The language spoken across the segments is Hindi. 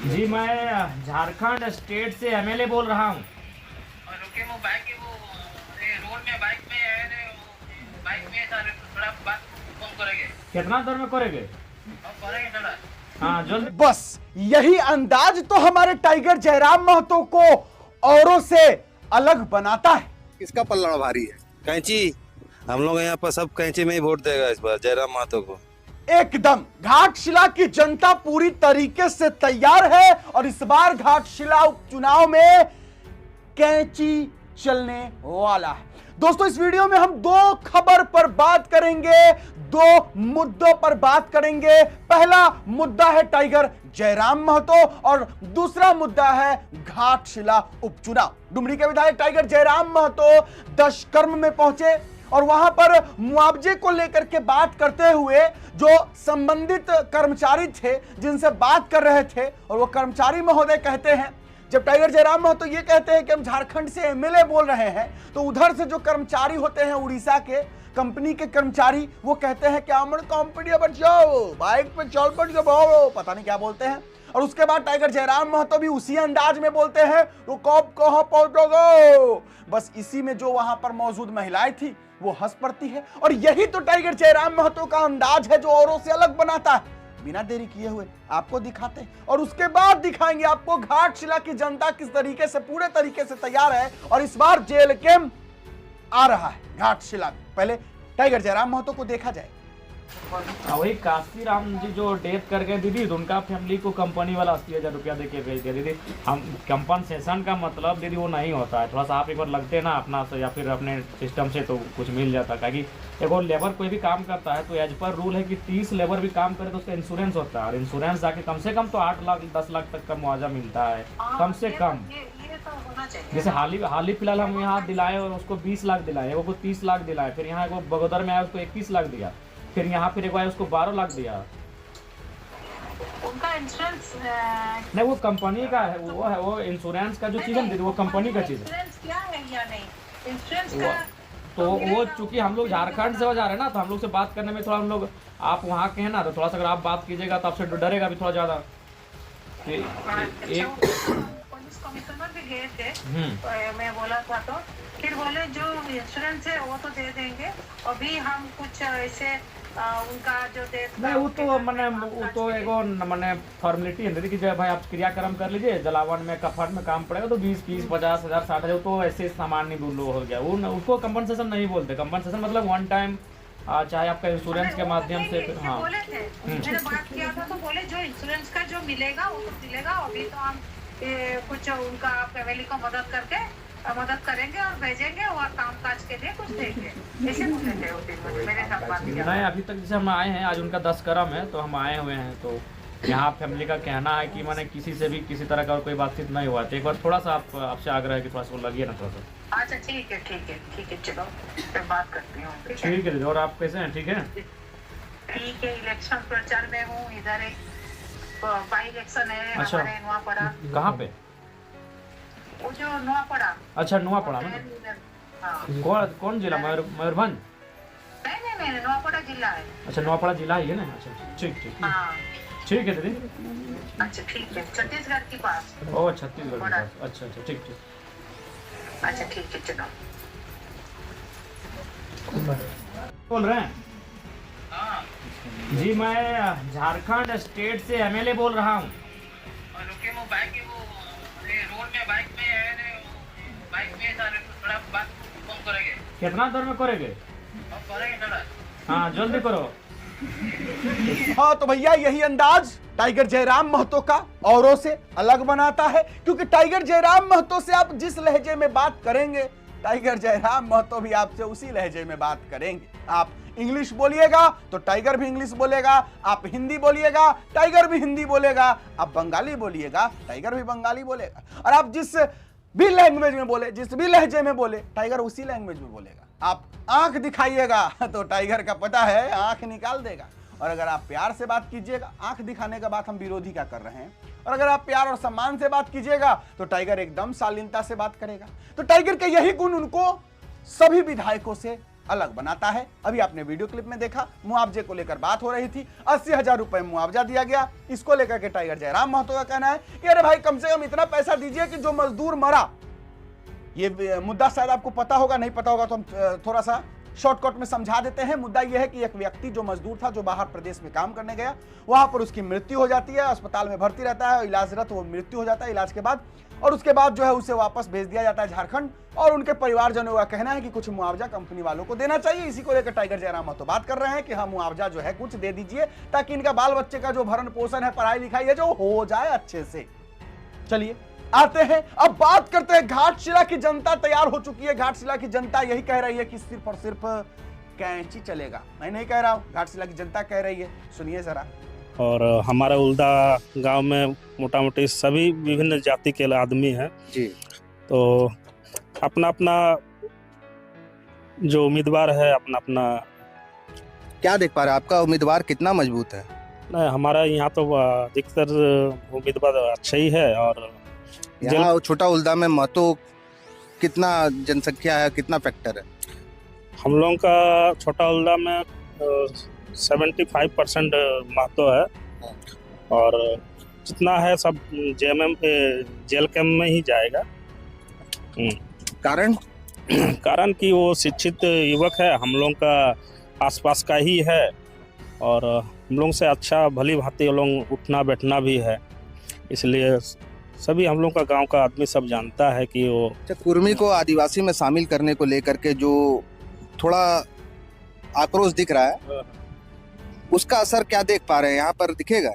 जी मैं झारखंड स्टेट से एमएलए बोल रहा हूँ। रुके वो बाइक वो रोड में बाइक में है रे, वो बाइक में सर थोड़ा बात कम करेंगे। कितना देर में करेंगे? हम करेंगे थोड़ा। हाँ जल्दी। बस यही अंदाज तो हमारे टाइगर जयराम महतो को औरों से अलग बनाता है। किसका पल्ला भारी है? कैंची। हम लोग यहाँ पर सब कैंची में ही वोट देगा इस बार जयराम महतो को। एकदम घाटशिला की जनता पूरी तरीके से तैयार है और इस बार घाटशिला उपचुनाव में कैंची चलने वाला है। दोस्तों इस वीडियो में हम दो खबर पर बात करेंगे, दो मुद्दों पर बात करेंगे। पहला मुद्दा है टाइगर जयराम महतो और दूसरा मुद्दा है घाटशिला उपचुनाव। डुमरी के विधायक टाइगर जयराम महतो दशकर्म में पहुंचे और वहां पर मुआवजे को लेकर के बात करते हुए जो संबंधित कर्मचारी थे जिनसे बात कर रहे थे, और वो कर्मचारी महोदय कहते हैं, जब टाइगर जयराम महतो ये कहते हैं कि हम झारखंड से एमएलए बोल रहे हैं, तो उधर से जो कर्मचारी होते हैं उड़ीसा के कंपनी के कर्मचारी, वो कहते हैं कि हमने कंपनी बचाओ, बाइक पे चल पड़ जाओ, पता नहीं क्या बोलते हैं। और उसके बाद टाइगर जयराम महतो भी उसी अंदाज में बोलते हैं, वो कब कहां पहुंचोगे। बस इसी में जो वहां पर मौजूद महिलाएं थी वो हंस पड़ती है और यही तो टाइगर जयराम महतो का अंदाज है जो औरों से अलग बनाता है। बिना देरी किए हुए आपको दिखाते हैं और उसके बाद दिखाएंगे आपको घाटशिला की जनता किस तरीके से पूरे तरीके से तैयार है और इस बार जेल कैंप आ रहा है घाटशिला में। पहले टाइगर जयराम महतो को देखा जाए। वही काशी राम जी जो डेथ कर गए दीदी, तो उनका फैमिली को कंपनी वाला 80,000 रुपया दे के भेज दिया दीदी। हम कंपनसेशन का मतलब दीदी वो नहीं होता है, थोड़ा सा आप एक बार लगते ना अपना से या फिर अपने सिस्टम से तो कुछ मिल जाता है। कि एक और लेबर कोई भी काम करता है तो एज पर रूल है कि 30 लेबर भी काम करे तो उसका इंश्योरेंस होता है और इंश्योरेंस जाके कम से कम तो 8 लाख 10 लाख तक का मुआवजा मिलता है कम से कम। जैसे हाल ही फिलहाल हम यहाँ दिलाए और उसको 20 लाख दिलाए, वो 30 लाख दिलाए, फिर यहाँ वो बगोदर में आया उसको 21 लाख दिया, फिर यहाँ फिर एक बार उसको 12 लाख दिया। उनका इंश्योरेंस नहीं वो कंपनी का है, वो है वो इंश्योरेंस का जो चीज़ है वो कंपनी का चीज़ है। इंश्योरेंस क्या है या नहीं इंश्योरेंस का तो वो चूंकि हम लोग झारखंड से हो जा रहे हैं ना, तो हम लोग से बात करने में थोड़ा हम लोग, आप वहाँ के हैं ना, तो थोड़ा सा अगर आप बात कीजिएगा तो आपसे डरेगा भी थोड़ा ज़्यादा। एक पुलिस कमिश्नर भी गए थे, मैं बोला था तो फिर बोले जो इंश्योरेंस है वो तो दे देंगे, अभी हम कुछ ऐसे उनका जो दे नहीं वो तो मैंने वो तो एगो मैंने फॉर्मेलिटी है दीदी कि जब भाई आप क्रियाक्रम कर लीजिए, जलावन में कफट में काम पड़ेगा तो 20 30 50 हजार 60 हजार तो ऐसे सामान्य दूल्हो हो गया। वो उसको कंपनसेशन नहीं बोलते। कंपनसेशन मतलब वन टाइम, चाहे आपका इंश्योरेंस के माध्यम से। हाँ बोले थे, मैंने बात किया था तो बोले जो इंश्योरेंस का जो मिलेगा वो तो मिलेगा, अभी तो हम कुछ उनका फैमिली को मदद करेंगे और भेजेंगे और कामकाज के लिए कुछ देंगे, ऐसे बोले थे उस दिन मेरे साथ बात किया। नहीं अभी तक जैसे हम आए हैं, आज उनका 10 करम है तो हम आए हुए हैं, तो यहाँ फैमिली का कहना है कि मैंने किसी से भी किसी तरह का कोई बातचीत नहीं हुआ। तो एक बार थोड़ा सा आपसे आग्रह है कि थोड़ा सा लगिए ना थोड़ा सा। अच्छा ठीक है चलो फिर बात करती हूँ। ठीक है दीदी। और आप कैसे हैं? ठीक है। ठीक है, इलेक्शन प्रचार में हूँ, इधर एक बाई इलेक्शन है अच्छा। हमारे नुआपड़ा। कहाँ पे? वो जो नुआपड़ा। अच्छा नुआपड़ा में। हाँ। कौन जिला? मयूरभंज? नहीं नुआपड़ा जिला है। अच्छा नुआपड़ा जिला ही है ना। अच्छा ठीक हाँ। ठीक है दीदी। अच्छा ठीक है, छत्तीसगढ़ के पास। ओ छत्तीसगढ़ के पास। अच्छा ठीक। अच्छा ठीक है चलो। बोल रहे हैं? हाँ। जी मैं झारखंड स्टेट से एमएलए बोल रहा हूँ। रुके वो बाइक वो रोड में बाइक में है रे, बाइक में सर थोड़ा बात कम करेंगे। कितना देर में करेंगे? अब करेंगे थोड़ा। हाँ जल्दी करो। हाँ तो भैया यही अंदाज टाइगर जयराम महतो का औरों से अलग बनाता है, क्योंकि टाइगर जयराम महतो से आप जिस लहजे में बात करेंगे, टाइगर जयराम महतो भी आपसे उसी लहजे में बात करेंगे। आप इंग्लिश बोलिएगा तो टाइगर भी इंग्लिश बोलेगा, आप हिंदी बोलिएगा टाइगर भी हिंदी बोलेगा, आप बंगाली बोलिएगा टाइगर भी बंगाली बोलेगा, और आप जिस भी लैंग्वेज में बोले, जिस भी लहजे में बोले, टाइगर उसी लैंग्वेज में बोलेगा। आप आंख दिखाइएगा तो टाइगर का पता है आंख निकाल देगा, और अगर आप प्यार से बात कीजिएगा, आंख दिखाने का बात हम विरोधी का कर रहे हैं, और अगर आप प्यार और सम्मान से बात कीजिएगा तो टाइगर एकदम शालीनता से बात करेगा। तो टाइगर के यही गुण उनको सभी विधायकों से अलग बनाता है। अभी आपने वीडियो क्लिप में देखा, मुआवजे को लेकर बात हो रही थी, 80,000 रुपए मुआवजा दिया गया। इसको लेकर के टाइगर जयराम महतो का कहना है कि अरे भाई कम से कम इतना पैसा दीजिए कि जो मजदूर मरा, ये मुद्दा शायद आपको पता होगा, नहीं पता होगा तो हम थोड़ा सा शॉर्टकट में समझा देते हैं। मुद्दा यह है कि एक व्यक्ति जो मजदूर था, जो बाहर प्रदेश में काम करने गया, वहां पर उसकी मृत्यु हो जाती है, अस्पताल में भर्ती रहता है, इलाजरत वो मृत्यु हो जाता है इलाज के बाद, और उसके बाद जो है उसे वापस भेज दिया जाता है झारखंड। और उनके परिवारजनों का कहना है कि कुछ मुआवजा कंपनी वालों को देना चाहिए। इसी को लेकर टाइगर जयराम महतो बात कर रहे हैं कि हाँ, मुआवजा जो है कुछ दे दीजिए ताकि इनका बाल बच्चे का जो भरण पोषण है, पढ़ाई लिखाई है, जो हो जाए अच्छे से। चलिए आते हैं, अब बात करते हैं। घाटशिला की जनता तैयार हो चुकी है। घाटशिला की जनता यही कह रही है कि सिर्फ और सिर्फ कैंची चलेगा। मैं नहीं कह रहा हूं, घाटशिला की जनता कह रही है, सुनिए जरा। और हमारे उल्दा गांव में मोटा मोटी सभी विभिन्न जाति के आदमी हैं जी। तो अपना अपना जो उम्मीदवार है, अपना अपना क्या देख पा रहे हैं, आपका उम्मीदवार कितना मजबूत है? नहीं, हमारा यहाँ तो अधिकतर उम्मीदवार अच्छा ही है। और यहाँ छोटा उल्दा में महतो कितना जनसंख्या है, कितना फैक्टर है? हम लोगों का छोटा उल्दा में 75% महतो है, और जितना है सब जेएमएम जेल कैम्प में ही जाएगा। कारण कारण कि वो शिक्षित युवक है, हम लोगों का आसपास का ही है, और हम लोगों से अच्छा भली भांति लोग उठना बैठना भी है, इसलिए सभी हम लोग का गांव का आदमी सब जानता है कि वो कुर्मी को आदिवासी में शामिल करने को लेकर के जो थोड़ा आक्रोश दिख रहा है, उसका असर क्या देख पा रहे हैं? यहाँ पर दिखेगा?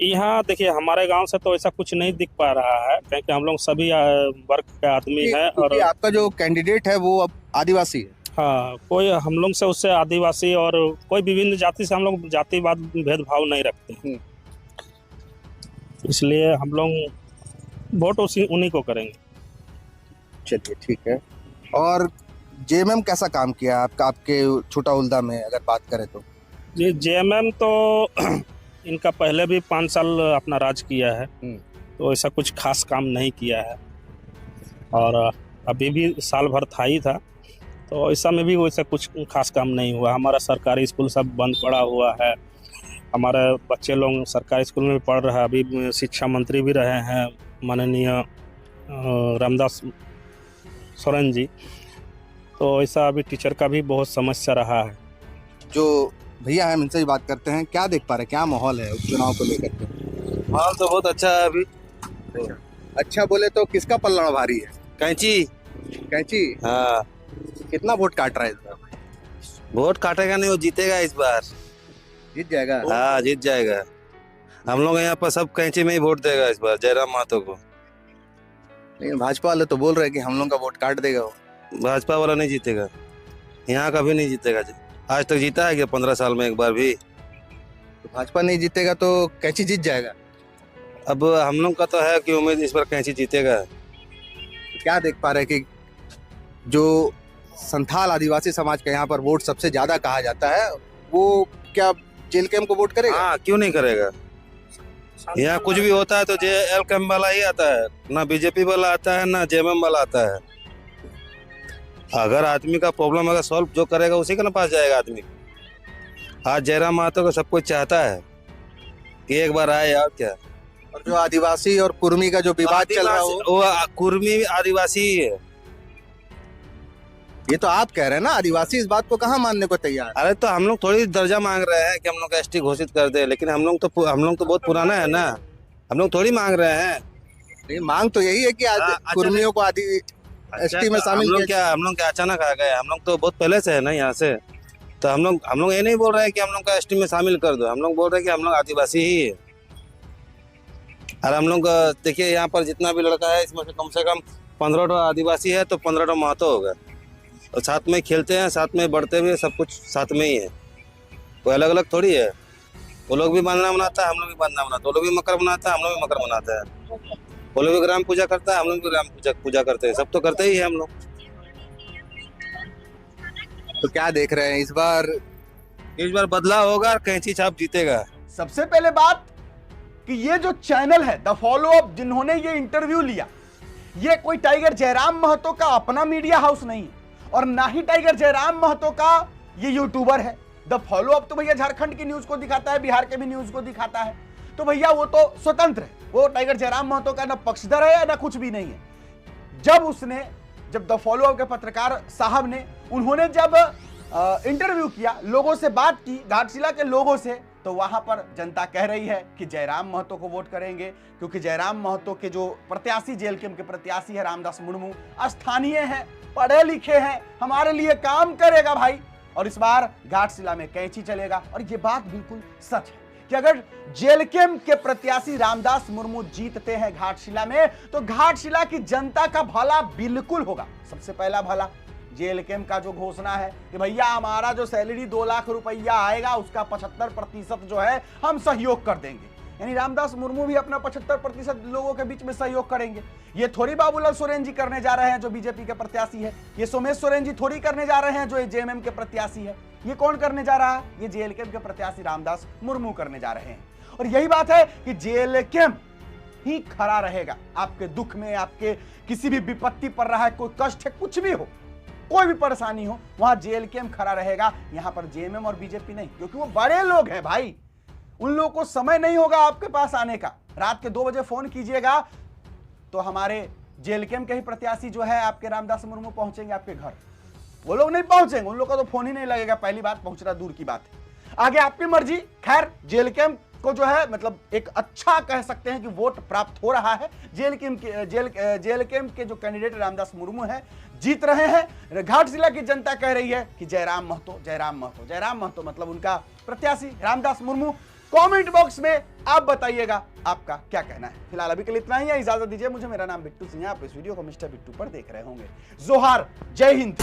यहाँ देखिए, हमारे गांव से तो ऐसा कुछ नहीं दिख पा रहा है, क्योंकि हम लोग सभी वर्ग के आदमी हैं। और आपका जो कैंडिडेट है वो अब आदिवासी है। हाँ, कोई हम लोग से उससे आदिवासी और कोई विभिन्न जाति से हम लोग जातिवाद भेदभाव नहीं रखते, इसलिए हम लोग वोट उन्हीं को करेंगे। चलिए ठीक है। और जेएमएम कैसा काम किया आपका, आपके छोटा उल्दा में अगर बात करें तो? जी, जेएमएम तो इनका पहले भी 5 साल अपना राज किया है, तो ऐसा कुछ खास काम नहीं किया है। और अभी भी साल भर था ही था, तो ऐसा में भी वैसा कुछ खास काम नहीं हुआ। हमारा सरकारी स्कूल सब बंद पड़ा हुआ है, हमारे बच्चे लोग सरकारी स्कूल में पढ़ रहे हैं। अभी शिक्षा मंत्री भी रहे हैं माननीय रामदास सोरेन जी, तो ऐसा अभी टीचर का भी बहुत समस्या रहा है। जो भैया है इनसे भी बात करते हैं, क्या देख पा रहे हैं, क्या माहौल है उपचुनाव को लेकर के? माहौल तो बहुत अच्छा है अभी। अच्छा बोले तो किसका पल्ला भारी है? कैंची। कैंची? हाँ, कितना वोट काट रहा है इस बार? वोट काटेगा नहीं, वो जीतेगा इस बार। जीत जाएगा? हाँ, जीत जाएगा। हम लोग यहाँ पर सब कैंची में ही वोट देगा इस बार जयराम महतो को। लेकिन भाजपा वाले तो बोल रहे हैं कि हम लोग का वोट काट देगा वो। भाजपा वाला नहीं जीतेगा, यहाँ कभी नहीं जीतेगा। आज तक जीता है क्या 15 साल में एक बार भी? तो भाजपा नहीं जीतेगा तो कैंची जीत जाएगा? अब हम लोग का तो है कि उम्मीद इस बार कैंची जीतेगा। तो क्या देख पा रहे हैं कि जो संथाल आदिवासी समाज का यहाँ पर वोट सबसे ज्यादा कहा जाता है, वो क्या जेल कैम्प को वोट करेगा? हाँ, क्यों नहीं करेगा। यहाँ कुछ भी होता है तो जेल कैम्प वाला ही आता है, ना बीजेपी वाला आता है ना जेएमएम वाला आता है। अगर आदमी का प्रॉब्लम अगर सॉल्व जो करेगा उसी के ना पास जाएगा आदमी। आज जयराम महतो को सब कुछ चाहता है कि एक बार आए, और क्या। और जो आदिवासी और कुर्मी का जो विवाद चल रहा है वो कुर्मी आदिवासी ही है। ये तो आप कह रहे हैं ना, आदिवासी इस बात को कहाँ मानने को तैयार? अरे तो हम लोग थोड़ी दर्जा मांग रहे हैं कि हम लोग एसटी घोषित कर दे, लेकिन हम लोग तो बहुत पुराना है ना, हम लोग थोड़ी मांग रहे हैं। मांग तो यही है कि कुर्मियों को एसटी में शामिल किया। हम लोग क्या अचानक आ गए? हम लोग तो बहुत पहले से है ना यहाँ से। तो हम लोग ये नहीं बोल रहे हैं कि हम लोग का एसटी में शामिल कर दो, हम लोग बोल रहे हैं कि हम लोग आदिवासी ही है। और हम लोग देखिए यहाँ पर जितना भी लड़का है इसमें से कम 15 आदिवासी है तो 15 महतो होगा। और साथ में खेलते हैं, साथ में बढ़ते हुए, सब कुछ साथ में ही है, कोई अलग अलग थोड़ी है। वो लोग भी बांधना बनाता है, हम लोग भी बांधना बनाते हैं। वो लोग भी मकर बनाता है, हम लोग भी मकर बनाते हैं। वो लोग भी ग्राम पूजा करता है, हम लोग भी ग्राम पूजा करते हैं। सब तो करते ही है हम लोग। तो क्या देख रहे हैं इस बार बदलाव होगा, कैंची छाप जीतेगा। सबसे पहले बात कि ये जो चैनल है द फॉलो अप, जिन्होंने ये इंटरव्यू लिया, ये कोई टाइगर जयराम महतो का अपना मीडिया हाउस नहीं है। और ना ही टाइगर जयराम महतो का ये यूट्यूबर है। द फॉलो अप तो भैया झारखंड की न्यूज को दिखाता है, बिहार के भी न्यूज को दिखाता है, तो भैया वो तो स्वतंत्र है, वो टाइगर जयराम महतो का ना पक्षधर है ना कुछ भी नहीं है। जब द फॉलो अप के पत्रकार साहब ने उन्होंने जब इंटरव्यू किया, लोगों से बात की, घाटशिला के लोगों से, तो वहां पर जनता कह रही है कि जयराम महतो को वोट करेंगे, क्योंकि जयराम महतो के जो प्रत्याशी, जेल कैंप के प्रत्याशी है रामदास मुर्मू, स्थानीय है, पढ़े लिखे हैं, हमारे लिए काम करेगा भाई, और इस बार घाटशिला में कैंची चलेगा। और ये बात बिल्कुल सच है कि अगर जेल कैंप के प्रत्याशी रामदास मुर्मू जीतते हैं घाटशिला में, तो घाटशिला की जनता का भला बिल्कुल होगा। सबसे पहला भला जेल कैंप का जो घोषणा है कि भैया हमारा जो सैलरी 2 लाख रुपया आएगा उसका 75% जो है हम सहयोग कर देंगे, यानी रामदास मुर्मू भी अपना 75% लोगों के बीच में सहयोग करेंगे। ये थोड़ी बाबूलाल सोरेन जी करने जा रहे हैं जो बीजेपी के प्रत्याशी है, ये सोमेश सोरेन जी थोड़ी करने जा रहे हैं जो जेएमएम के प्रत्याशी है। ये कौन करने जा रहा है? ये जेल कैंप के प्रत्याशी रामदास मुर्मू करने जा रहे हैं। और यही बात है कि जेल कैंप ही खड़ा रहेगा आपके दुख में, आपके किसी भी विपत्ति पर रहा है, कोई कष्ट है, कुछ भी हो, कोई भी परेशानी हो, वहां जेल कैंप खड़ा रहेगा। यहां पर जेएमएम और बीजेपी नहीं, क्योंकि वो बड़े लोग हैं भाई, उन लोगों को समय नहीं होगा आपके पास आने का। रात के 2 बजे फोन कीजिएगा तो हमारे जेल कैंप के ही प्रत्याशी जो है आपके रामदास मुर्मू पहुंचेंगे आपके घर, वो लोग नहीं पहुंचेंगे, उन लोग का तो फोन ही नहीं लगेगा। पहली बात, पहुंचना दूर की बात है, आगे आपकी मर्जी। खैर, जेल कैंप को जो है मतलब एक अच्छा कह सकते हैं कि वोट प्राप्त हो रहा है। जेल कैंप के जो कैंडिडेट रामदास मुर्मू है जीत रहे हैं। घाटशिला की जनता कह रही है कि जयराम महतो मतलब उनका प्रत्याशी रामदास मुर्मू। कमेंट बॉक्स में आप बताइएगा आपका क्या कहना है। फिलहाल अभी के लिए इतना ही है, इजाजत दीजिए मुझे। मेरा नाम बिट्टू सिंह है, आप इस वीडियो को मिस्टर बिट्टू पर देख रहे होंगे। जोहार, जय हिंद।